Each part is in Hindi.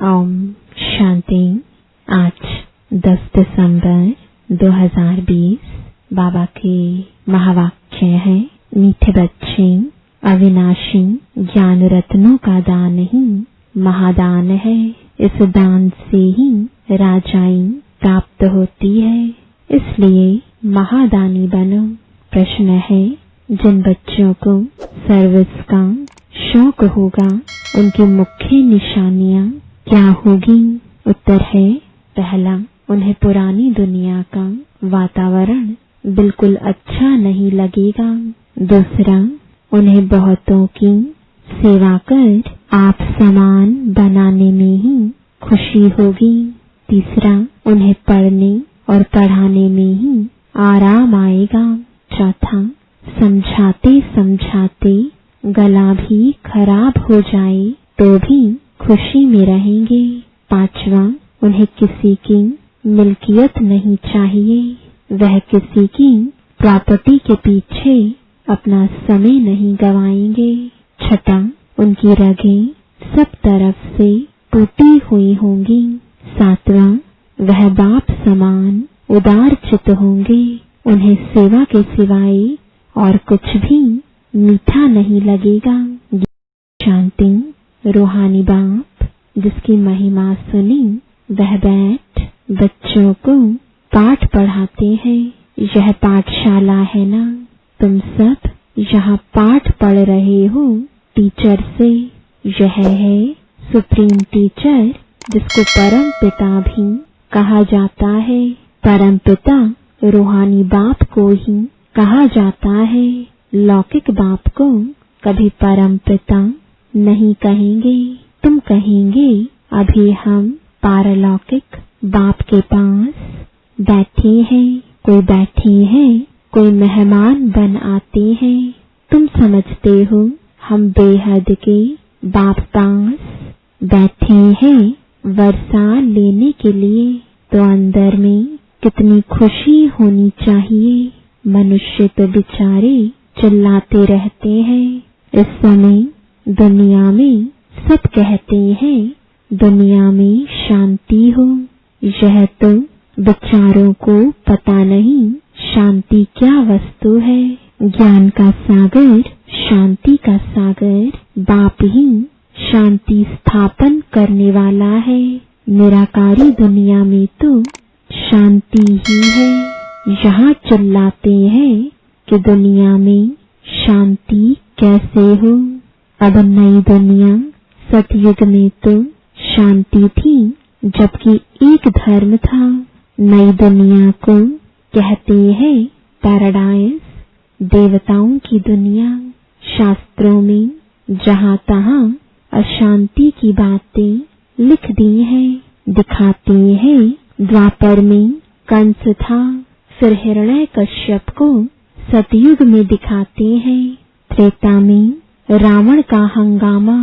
ओम शांति। आज 10 दिसंबर 2020 बाबा के महावाक्य है, मीठे बच्चे, अविनाशी ज्ञान रत्नों का दान ही महादान है। इस दान से ही राजाई प्राप्त होती है, इसलिए महादानी बनो। प्रश्न है, जिन बच्चों को सर्विस का शौक होगा उनकी मुख्य निशानियां क्या होगी? उत्तर है, पहला, उन्हें पुरानी दुनिया का वातावरण बिल्कुल अच्छा नहीं लगेगा। दूसरा, उन्हें बहुतों की सेवा कर आप समान बनाने में ही खुशी होगी। तीसरा, उन्हें पढ़ने और पढ़ाने में ही आराम आएगा। चौथा, समझाते समझाते गला भी खराब हो जाए तो भी खुशी में रहेंगे। पांचवा, उन्हें किसी की मिल्कियत नहीं चाहिए, वह किसी की प्रॉपर्टी के पीछे अपना समय नहीं गवाएंगे। छठा, उनकी रगें सब तरफ से टूटी हुई होंगी। सातवां, वह बाप समान उदार चित्त होंगे, उन्हें सेवा के सिवाय और कुछ भी मीठा नहीं लगेगा। शांति। रूहानी बाप जिसकी महिमा सुनी वह बैठ बच्चों को पाठ पढ़ाते हैं। यह पाठशाला है ना, तुम सब यहाँ पाठ पढ़ रहे हो टीचर से। यह है सुप्रीम टीचर जिसको परम पिता भी कहा जाता है। परम पिता रूहानी बाप को ही कहा जाता है, लौकिक बाप को कभी परम पिता नहीं कहेंगे। तुम कहेंगे अभी हम पारलौकिक बाप के पास बैठे हैं, कोई बैठे हैं, कोई मेहमान बन आते हैं। तुम समझते हो हम बेहद के बाप पास बैठे हैं वर्षा लेने के लिए, तो अंदर में कितनी खुशी होनी चाहिए। मनुष्य तो बेचारे चिल्लाते रहते हैं। इस समय दुनिया में सब कहते हैं दुनिया में शांति हो। यह तो बेचारों को पता नहीं शांति क्या वस्तु है। ज्ञान का सागर, शांति का सागर बाप ही शांति स्थापन करने वाला है। निराकारी दुनिया में तो शांति ही है। यहाँ चिल्लाते हैं कि दुनिया में शांति कैसे हो। अब नई दुनिया, सतयुग में तो शांति थी जबकि एक धर्म था। नई दुनिया को कहते हैं पैराडाइज, देवताओं की दुनिया। शास्त्रों में जहाँ तहाँ अशांति की बातें लिख दी हैं। दिखाते हैं द्वापर में कंस था, फिर हिरण्यकश्यप को सतयुग में दिखाते हैं। त्रेता में रावण का हंगामा,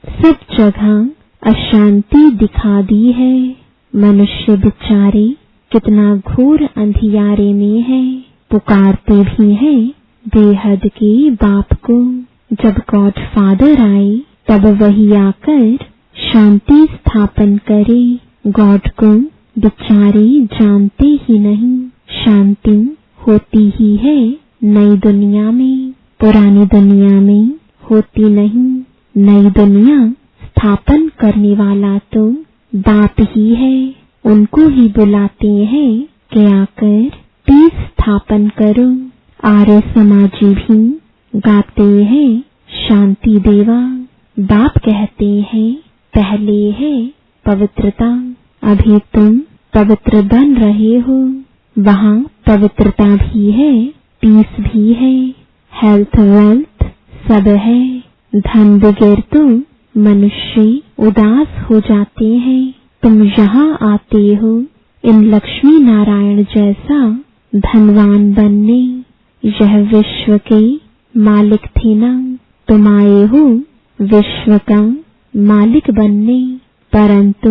सब जगह अशांति दिखा दी है। मनुष्य बेचारे कितना घोर अंधियारे में है, पुकारते भी हैं बेहद के बाप को। जब गॉड फादर आए तब वही आकर शांति स्थापन करे। गॉड को बेचारे जानते ही नहीं। शांति होती ही है नई दुनिया में, पुरानी दुनिया में होती नहीं। नई दुनिया स्थापन करने वाला तो बाप ही है, उनको ही बुलाते हैं कि आकर पीस स्थापन करो। आर्य समाजी भी गाते हैं शांति देवा। बाप कहते हैं पहले है पवित्रता, अभी तुम पवित्र बन रहे हो। वहाँ पवित्रता भी है, पीस भी है, हेल्थ वेल्थ सब है। धन बगैर तो मनुष्य उदास हो जाते हैं। तुम यहाँ आते हो इन लक्ष्मी नारायण जैसा धनवान बनने। यह विश्व के मालिक थे ना, तुम आए हो विश्व का मालिक बनने। परंतु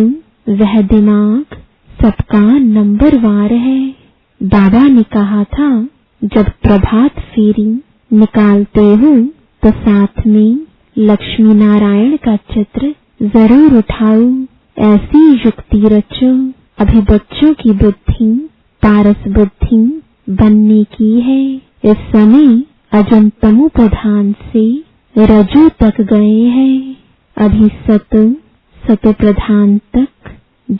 वह दिमाग सबका नंबरवार है। बाबा ने कहा था जब प्रभात फेरी निकालते हो तो साथ में लक्ष्मी नारायण का चित्र जरूर उठाओ। ऐसी युक्ति रचो। अभी बच्चों की बुद्धि पारस बुद्धि बनने की है। इस समय अजम तमो प्रधान से रजो तक गए हैं। अभी सतो प्रधान तक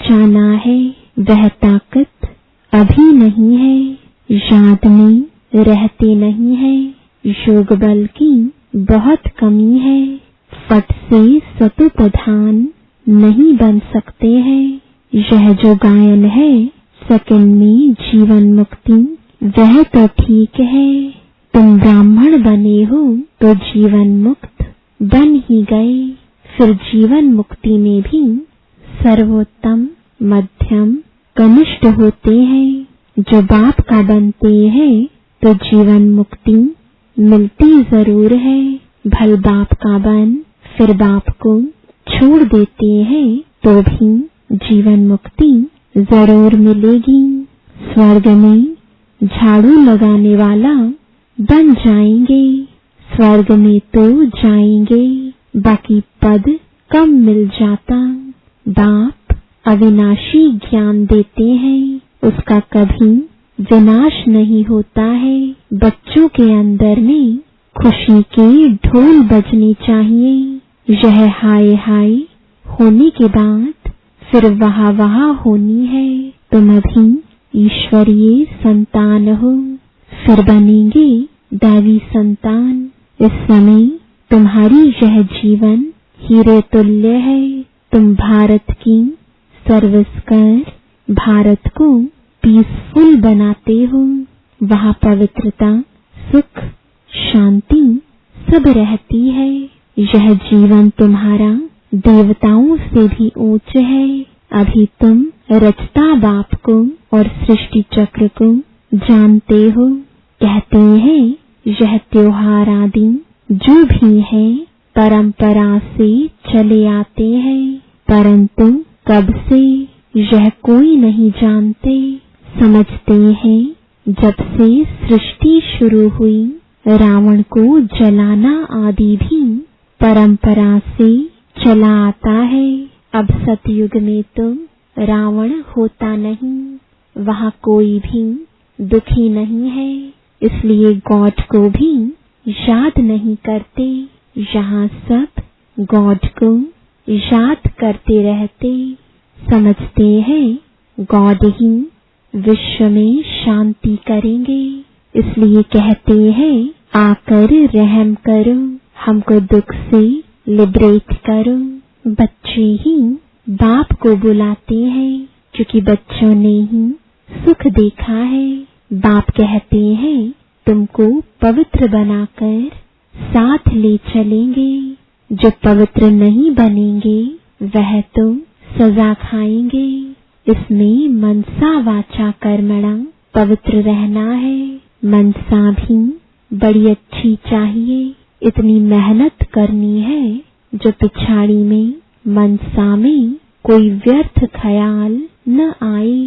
जाना है। वह ताकत अभी नहीं है, याद में रहते नहीं है। योग बल की बहुत कमी है। फट से सतो प्रधान नहीं बन सकते हैं। यह जो गायन है सेकंड में जीवन मुक्ति, वह तो ठीक है। तुम ब्राह्मण बने हो तो जीवन मुक्त बन ही गए। फिर जीवन मुक्ति में भी सर्वोत्तम, मध्यम, कनिष्ठ होते हैं। जो बाप का बनते हैं तो जीवन मुक्ति मिलती जरूर है। भल बाप का बन फिर बाप को छोड़ देते हैं तो भी जीवन मुक्ति जरूर मिलेगी। स्वर्ग में झाड़ू लगाने वाला बन जाएंगे। स्वर्ग में तो जाएंगे, बाकी पद कम मिल जाता। बाप अविनाशी ज्ञान देते हैं, उसका कभी विनाश नहीं होता है। बच्चों के अंदर में खुशी के ढोल बजने चाहिए। यह हाय हाय होने के बाद फिर वहा वहा होनी है। तुम अभी ईश्वरीय संतान हो, फिर बनेंगे दैवी संतान। इस समय तुम्हारी यह जीवन हीरे तुल्य है। तुम भारत की सर्विस कर भारत को पीसफुल बनाते हो। वहाँ पवित्रता, सुख, शांति सब रहती है। यह जीवन तुम्हारा देवताओं से भी ऊंच है। अभी तुम रचता बाप को और सृष्टि चक्र को जानते हो। कहते हैं यह त्योहार आदि जो भी है परंपरा से चले आते हैं, परंतु कब से यह कोई नहीं जानते। समझते हैं जब से सृष्टि शुरू हुई, रावण को जलाना आदि भी परंपरा से चला आता है। अब सतयुग में तो रावण होता नहीं, वहाँ कोई भी दुखी नहीं है, इसलिए गॉड को भी याद नहीं करते। यहाँ सब गॉड को याद करते रहते। समझते हैं गॉड ही विश्व में शांति करेंगे, इसलिए कहते हैं आकर रहम करो, हमको दुख से लिबरेट करो। बच्चे ही बाप को बुलाते हैं, क्योंकि बच्चों ने ही सुख देखा है। बाप कहते हैं तुमको पवित्र बनाकर साथ ले चलेंगे। जो पवित्र नहीं बनेंगे वह तो सजा खाएंगे। इसमें मनसा वाचा कर्मणा पवित्र रहना है। मनसा भी बड़ी अच्छी चाहिए, इतनी मेहनत करनी है जो पिछाड़ी में मनसा में कोई व्यर्थ ख्याल न आए।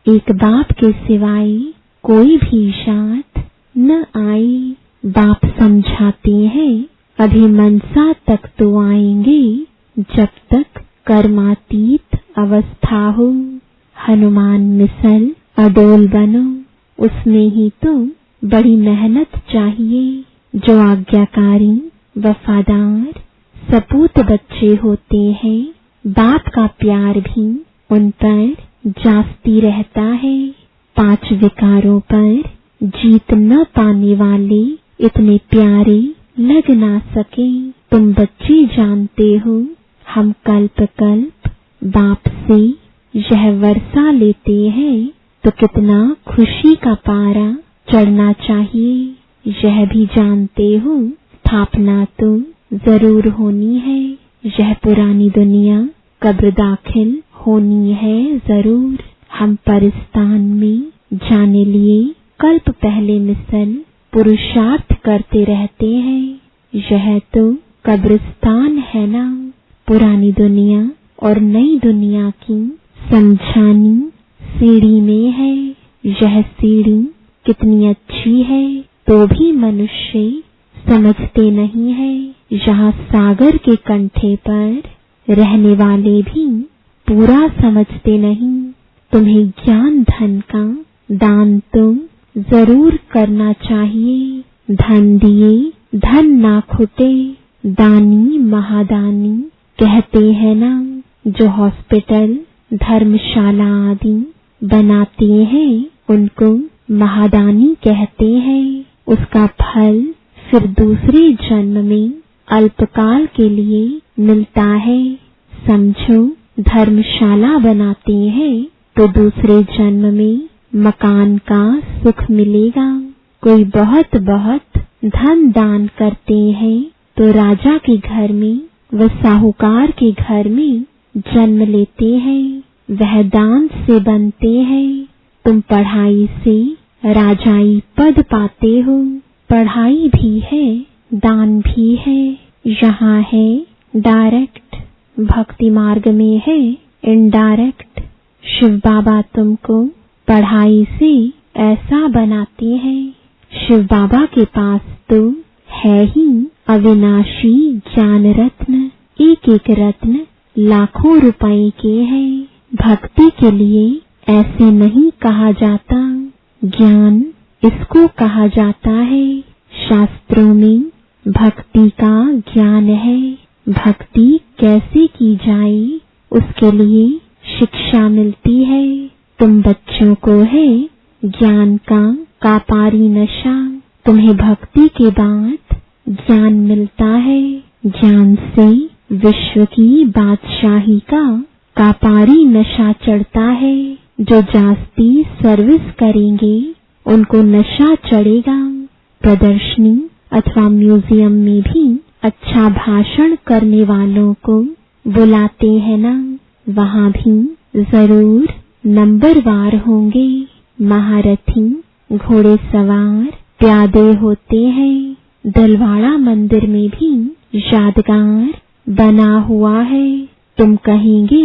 एक बाप के सिवाय कोई भी साथ न आए। बाप समझाते हैं अभी मनसा तक तो आएंगे जब तक कर्मातीत अवस्था हो। हनुमान मिसल अडोल बनो, उसमें ही तो बड़ी मेहनत चाहिए। जो आज्ञाकारी वफादार सपूत बच्चे होते हैं, बाप का प्यार भी उन पर जास्ती रहता है। 5 विकारों पर जीत न पाने वाले इतने प्यारे लग ना सके। तुम बच्चे जानते हो हम कल्प कल्प बाप से यह वर्षा लेते हैं, तो कितना खुशी का पारा चढ़ना चाहिए। यह भी जानते हो स्थापना तो जरूर होनी है। यह पुरानी दुनिया कब्र दाखिल होनी है जरूर। हम परिस्तान में जाने लिए कल्प पहले मिसल पुरुषार्थ करते रहते हैं। यह तो कब्रिस्तान है ना। पुरानी दुनिया और नई दुनिया की समझानी सीढ़ी में है। यह सीढ़ी कितनी अच्छी है तो भी मनुष्य समझते नहीं है। यहाँ सागर के कंठे पर रहने वाले भी पूरा समझते नहीं। तुम्हें ज्ञान धन का दान तुम जरूर करना चाहिए। धन दिए धन ना खुटे, दानी महादानी कहते हैं ना। जो हॉस्पिटल धर्मशाला आदि बनाते हैं उनको महादानी कहते हैं। उसका फल फिर दूसरे जन्म में अल्पकाल के लिए मिलता है। समझो, धर्मशाला बनाते हैं तो दूसरे जन्म में मकान का सुख मिलेगा। कोई बहुत बहुत धन दान करते हैं तो राजा के घर में व साहूकार के घर में जन्म लेते हैं। वह दान से बनते हैं। तुम पढ़ाई से राजाई पद पाते हो। पढ़ाई भी है, दान भी है। यहाँ है डायरेक्ट, भक्ति मार्ग में है इनडायरेक्ट। शिव बाबा तुमको पढ़ाई से ऐसा बनाते हैं। शिव बाबा के पास तो है ही अविनाशी ज्ञान रत्न। एक एक रत्न लाखों रुपए के हैं। भक्ति के लिए ऐसे नहीं कहा जाता। ज्ञान इसको कहा जाता है। शास्त्रों में भक्ति का ज्ञान है। भक्ति कैसे की जाए उसके लिए शिक्षा मिलती है। तुम बच्चों को है ज्ञान का कापारी नशा। तुम्हें भक्ति के बाद ज्ञान मिलता है। ज्ञान से विश्व की बादशाही का कापारी नशा चढ़ता है। जो जास्ती सर्विस करेंगे उनको नशा चढ़ेगा। प्रदर्शनी अथवा म्यूजियम में भी अच्छा भाषण करने वालों को बुलाते हैं ना। वहाँ भी जरूर नंबरवार होंगे। महारथी, घोड़े सवार, प्यादे होते हैं। दिलवाड़ा मंदिर में भी यादगार बना हुआ है। तुम कहेंगे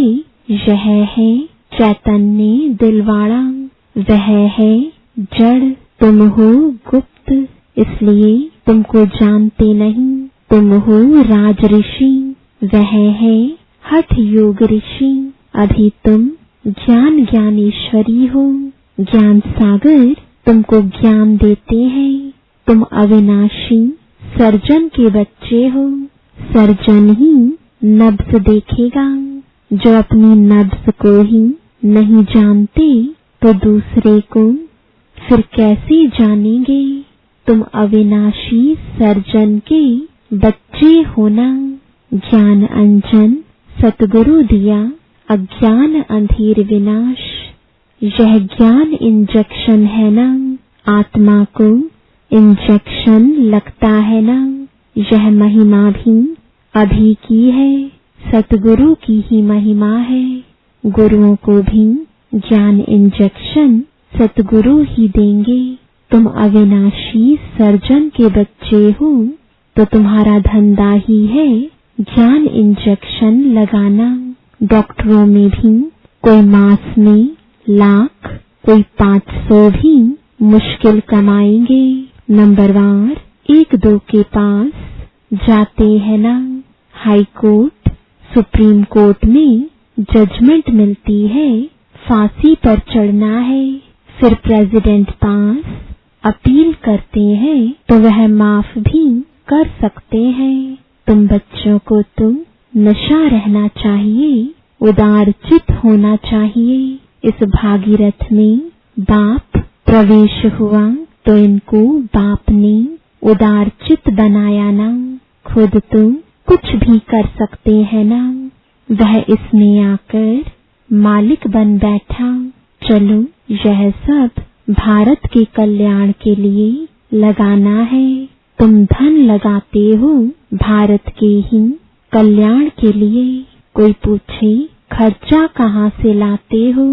यह है चैतन्य दिलवाड़ा, वह है जड़, तुम हो गुप्त, इसलिए तुमको जानते नहीं। तुम हो राज ऋषि, वह है हठ योग ऋषि। अभी तुम ज्ञान ज्ञानेश्वरी हो। ज्ञान सागर तुमको ज्ञान देते हैं। तुम अविनाशी सर्जन के बच्चे हो। सर्जन ही नब्ज देखेगा। जो अपनी नब्ज को ही नहीं जानते तो दूसरे को फिर कैसे जानेंगे। तुम अविनाशी सर्जन के बच्चे होना। ज्ञान अंजन सतगुरु दिया, अज्ञान अंधेर विनाश। यह ज्ञान इंजेक्शन है ना। आत्मा को इंजेक्शन लगता है ना। यह महिमा भी अभी की है, सतगुरु की ही महिमा है। गुरुओं को भी ज्ञान इंजेक्शन सतगुरु ही देंगे। तुम अविनाशी सर्जन के बच्चे हो तो तुम्हारा धंधा ही है ज्ञान इंजेक्शन लगाना। डॉक्टरों में भी कोई मास में लाख, कोई 500 भी मुश्किल कमाएंगे। नंबरवार 1-2 के पास जाते हैं ना। हाई कोर्ट, सुप्रीम कोर्ट में जजमेंट मिलती है, फांसी पर चढ़ना है। फिर प्रेसिडेंट पास अपील करते हैं तो वह माफ भी कर सकते हैं। तुम बच्चों को तो नशा रहना चाहिए, उदार चित होना चाहिए। इस भागीरथ में बाप प्रवेश हुआ तो इनको बाप ने उदार चित बनाया ना। खुद तुम कुछ भी कर सकते हैं ना। वह इसमें आकर मालिक बन बैठा। चलो, यह सब भारत के कल्याण के लिए लगाना है। तुम धन लगाते हो भारत के ही कल्याण के लिए। कोई पूछे खर्चा कहाँ से लाते हो,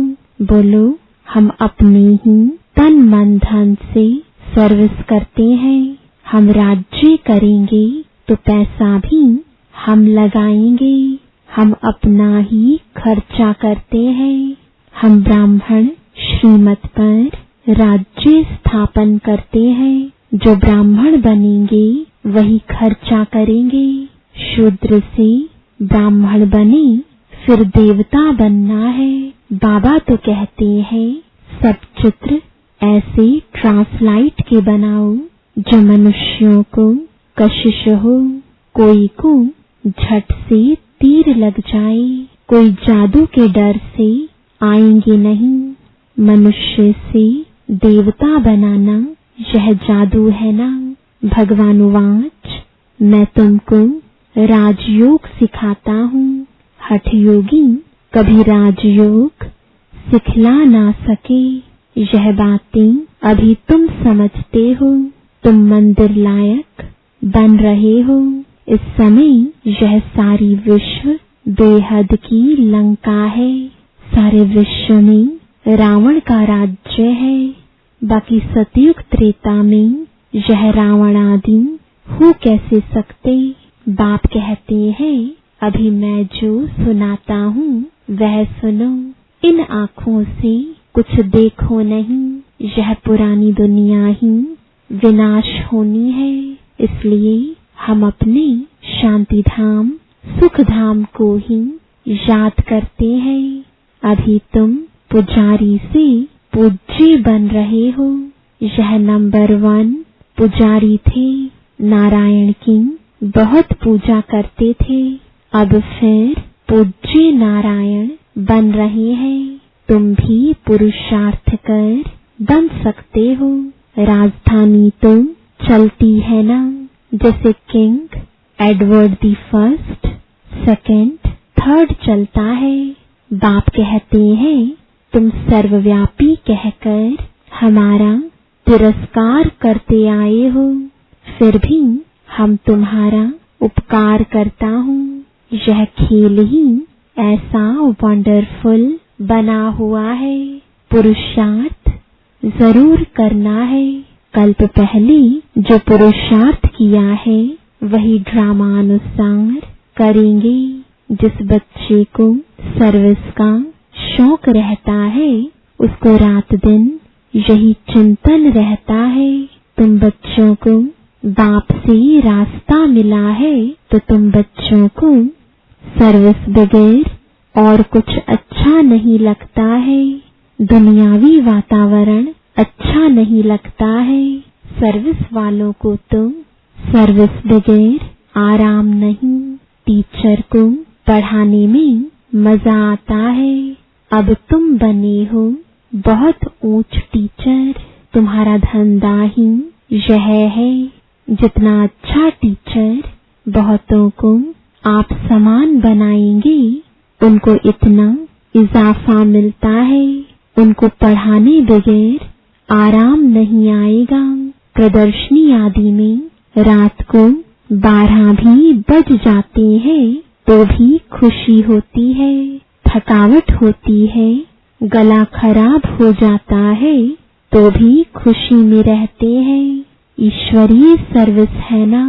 बोलो हम अपने ही तन मन धन से सर्विस करते हैं। हम राज्य करेंगे तो पैसा भी हम लगाएंगे। हम अपना ही खर्चा करते हैं। हम ब्राह्मण श्रीमत पर राज्य स्थापन करते हैं। जो ब्राह्मण बनेंगे वही खर्चा करेंगे। शूद्र से ब्राह्मण बने फिर देवता बनना है। बाबा तो कहते हैं सब चित्र ऐसे ट्रांसलाइट के बनाओ जो मनुष्यों को कशिश हो, कोई को झट से तीर लग जाए, कोई जादू के डर से आएंगे नहीं। मनुष्य से देवता बनाना यह जादू है ना। भगवानुवाच मैं तुमको राजयोग सिखाता हूँ। हठ योगी कभी राजयोग सिखला ना सके। यह बातें अभी तुम समझते हो। तुम मंदिर लायक बन रहे हो। इस समय यह सारी विश्व बेहद की लंका है। सारे विश्व में रावण का राज्य है। बाकी सतयुग त्रेता में यह रावण आदि हो कैसे सकते। बाप कहते हैं अभी मैं जो सुनाता हूँ वह सुनो। इन आँखों से कुछ देखो नहीं। यह पुरानी दुनिया ही विनाश होनी है। इसलिए हम अपने शांति धाम सुख धाम को ही याद करते हैं। अभी तुम पुजारी से पूज्य बन रहे हो। यह नंबर 1 पुजारी थे। नारायण की बहुत पूजा करते थे। अब फिर पूज्य नारायण बन रहे हैं। तुम भी पुरुषार्थ कर बन सकते हो। राजधानी तो चलती है ना। जैसे king Edward the first, second, third चलता है। बाप कहते हैं तुम सर्वव्यापी कहकर हमारा तिरस्कार करते आए हो। फिर भी हम तुम्हारा उपकार करता हूँ। यह खेल ही ऐसा वंडरफुल बना हुआ है। पुरुषार्थ जरूर करना है। कल्प पहले जो पुरुषार्थ किया है वही ड्रामानुसार करेंगे। जिस बच्चे को सर्विस का शौक रहता है उसको रात दिन यही चिंतन रहता है। तुम बच्चों को बाप से रास्ता मिला है तो तुम बच्चों को सर्विस बगैर और कुछ अच्छा नहीं लगता है। दुनियावी वातावरण अच्छा नहीं लगता है। सर्विस वालों को तो सर्विस बगैर आराम नहीं। टीचर को पढ़ाने में मजा आता है। अब तुम बने हो बहुत ऊंच टीचर। तुम्हारा धंधा ही यह है। जितना अच्छा टीचर बहुतों को आप समान बनाएंगे उनको इतना इजाफा मिलता है। उनको पढ़ाने बगैर आराम नहीं आएगा। प्रदर्शनी आदि में रात को 12 भी बज जाते हैं तो भी खुशी होती है। थकावट होती है, गला खराब हो जाता है तो भी खुशी में रहते हैं। ईश्वरीय सर्विस है ना।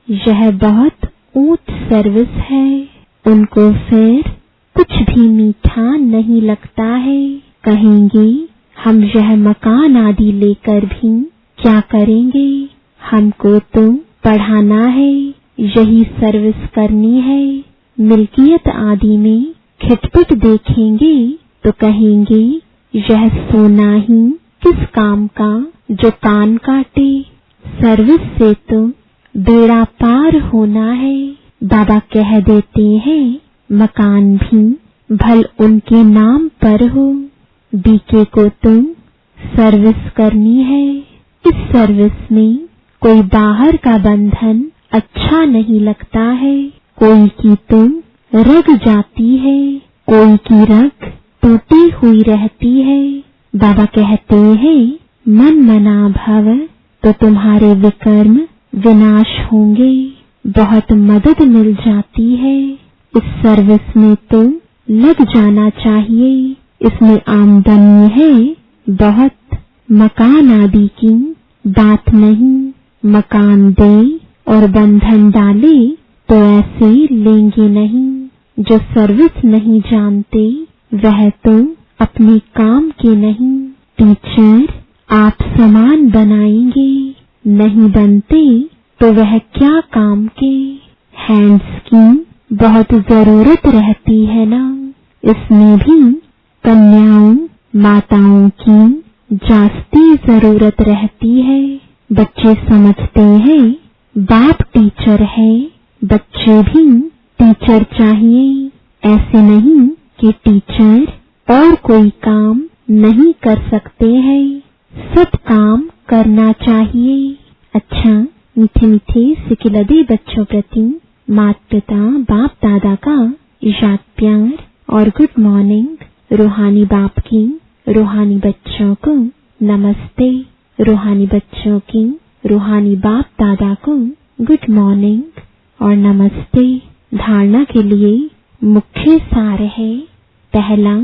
यह बहुत ऊंच सर्विस है। उनको फिर कुछ भी मीठा नहीं लगता है। कहेंगे हम यह मकान आदि लेकर भी क्या करेंगे। हमको तो पढ़ाना है, यही सर्विस करनी है। मिल्कियत आदि में खिटपिट देखेंगे तो कहेंगे यह सोना ही किस काम का जो कान काटे। सर्विस से तो बेड़ा पार होना है। बाबा कह देते हैं मकान भी भल उनके नाम पर हो। बीके को तुम सर्विस करनी है। इस सर्विस में कोई बाहर का बंधन अच्छा नहीं लगता है। कोई की तुम रग जाती है, कोई की रग टूटी हुई रहती है। बाबा कहते हैं मन मना भव तो तुम्हारे विकर्म विनाश होंगे। बहुत मदद मिल जाती है। इस सर्विस में तो लग जाना चाहिए। इसमें आमदनी है बहुत। मकान आदि की बात नहीं। मकान दे और बंधन डाले तो ऐसे लेंगे नहीं। जो सर्विस नहीं जानते वह तो अपने काम के नहीं। टीचर आप समान बनाएंगे, नहीं बनते तो वह क्या काम के। हैंड्स की बहुत जरूरत रहती है ना। इसमें भी कन्याओं माताओं की जास्ती जरूरत रहती है। बच्चे समझते हैं बाप टीचर है, बच्चे भी टीचर चाहिए। ऐसे नहीं कि टीचर और कोई काम नहीं कर सकते हैं, सब काम करना चाहिए। अच्छा, मीठे मीठे सिकिलदे बच्चों प्रति माता पिता बाप दादा का याद प्यार और गुड मॉर्निंग। रूहानी बाप की रूहानी बच्चों को नमस्ते, रूहानी बच्चों की रूहानी बाप दादा को गुड मॉर्निंग और नमस्ते। धारणा के लिए मुख्य सार है, पहला,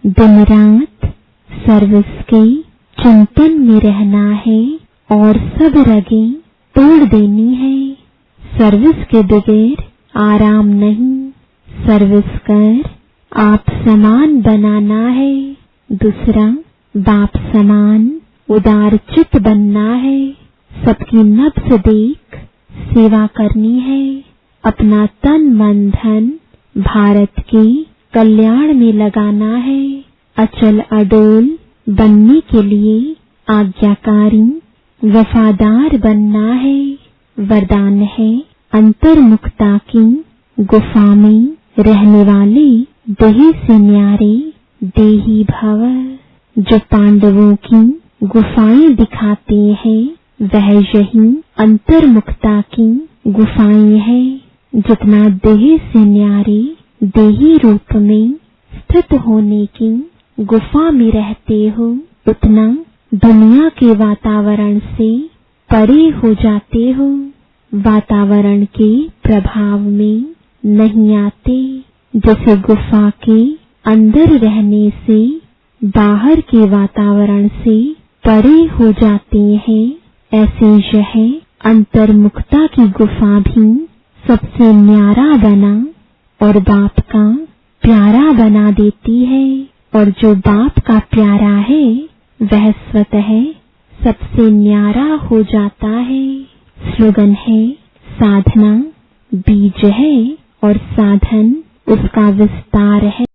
दिन रात सर्विस के चिंतन में रहना है और सब रगें तोड़ देनी है। सर्विस के बगैर आराम नहीं, सर्विस कर आप समान बनाना है। दूसरा, बाप समान उदार चित्त बनना है, सबकी नब्ज देख सेवा करनी है। अपना तन मन धन भारत के कल्याण में लगाना है। अचल अडोल बनने के लिए आज्ञाकारी वफादार बनना है। वरदान है, अंतर्मुखता की गुफा में रहने वाले देह से न्यारे देही भव। जो पांडवों की गुफाएं दिखाते हैं वह यही अंतर्मुखता की गुफाएं हैं। जितना देह से न्यारे देही रूप में स्थित होने की गुफा में रहते हो, उतना दुनिया के वातावरण से परे हो जाते हो। वातावरण के प्रभाव में नहीं आते। जैसे गुफा के अंदर रहने से बाहर के वातावरण से परे हो जाते हैं, ऐसे यह अंतर्मुखता की गुफा भी सबसे न्यारा बना और बाप का प्यारा बना देती है। और जो बाप का प्यारा है वह स्वतः सबसे न्यारा हो जाता है। स्लोगन है, साधना बीज है और साधन उसका विस्तार है।